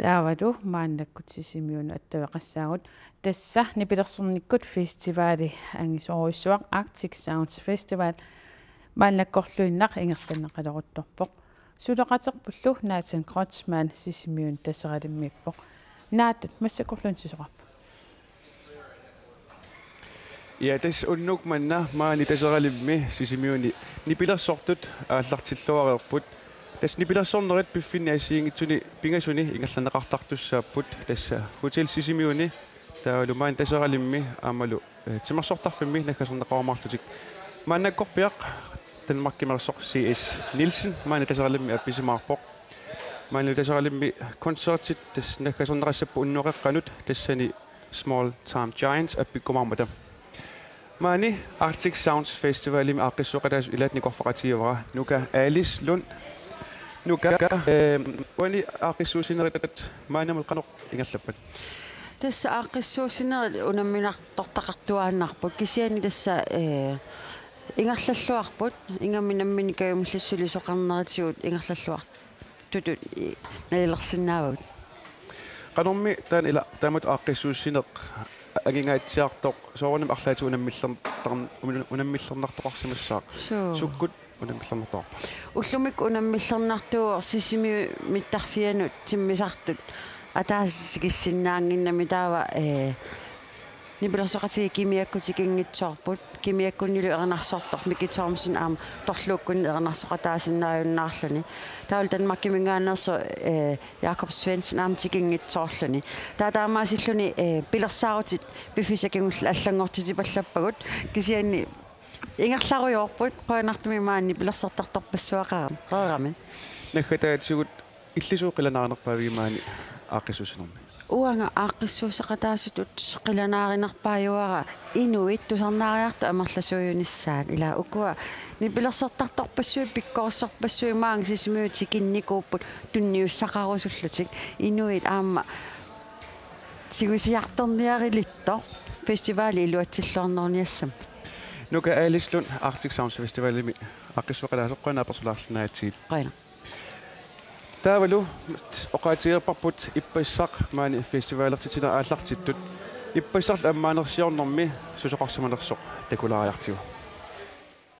Taavadu maannakkut attavaqassaagut tassa nipilersornikkut festivali angisoruissuaq Arctic Sounds Festival maannakkorluinnaq ingerlanneqaloruttorpoq suleqaterpullu Nathan Kreutzmann sisimiun tasseralimmiippoq naatut massakorlun susoqarpu. Ja tässä unnuk manna maani tasseralimmi sisimiuni nipilersortut aallartilluareerput tässä nipilersornerit piffinniassiingitsuni pingasuni ingerlanneqartartussaaput tässä hotel sisimiuni taalu maan tasseralimmi aamalu timersortarfimmi nakkaserneqarumarlutik maannakkorpiaq Danmarkimersoq CS Nielsen maani tasseralimmi appisimaarpoq maani tasseralimmi konsertit tässä nakkaserneqassappu unnuqeqqanut tassani Small Time Giants appikkumarmata maani Arctic Sounds Festivalim aqissuqataas ilaatnikorfaqatiivara nuka Alice Lund nuka wani aqissuusinerit maanamul qanoq ingerlappat tässä aqissuusinerit unamminartortaqartuaannarput kisiani tässä ingerlalluarput ingamminammini kayumullussulisoqarneritigut ingerlalluart tutut nalilersinnaavut qanormi taan ila taamut aqissuusineq agingaatsiartoq soorunam arlaatu unammillernertoqarsimassaaq sukkut unammillernertoqarpa ullumik unammillernertuuor sisimi mittarfianut timmisartut ataasikissinnaanginnami taava nipilersoqatigi kimiakkutikingitsoorput kimiakkunnilu ernarsortor mikitsoormusin aam torluukkunni ernarsoqataasinnaajunnaarluni taul Danmarkimingaannerso Jakob Svendsen aamtikingitsoorluni taataamaasilluni pilersaarutit pifisakingull allangortitipallappagut kisianni ingerlarujoorput qoinartumi maanni pilersortartorpassuaqaram reeramin nakhataatsigut illisuuqilanaarnerpaaviimaani aaqissuusinermi uanga aqissuusaqataasutut qilanaarinarpaajuara inuit tusarnaariartu amerlasuujunissaan ila ukua nipilersortartorpassui pikkoorsorpassui maang sisimiuti kinnikuupput tunniussaqarusullutik inuit aamma sigusiartorniarilittor festivali iluatsilluarnerniassam nuka Alice Lund Arctic Sounds Festivalimi aqissuqalaasuqqanaapersulaarsinaatiit qaina taavalu oqaatigerparput ippaissaq maani festivalertitina aallartittut ippaissarl ammaanersiornermi susoqarsimanersoq takulaariartigu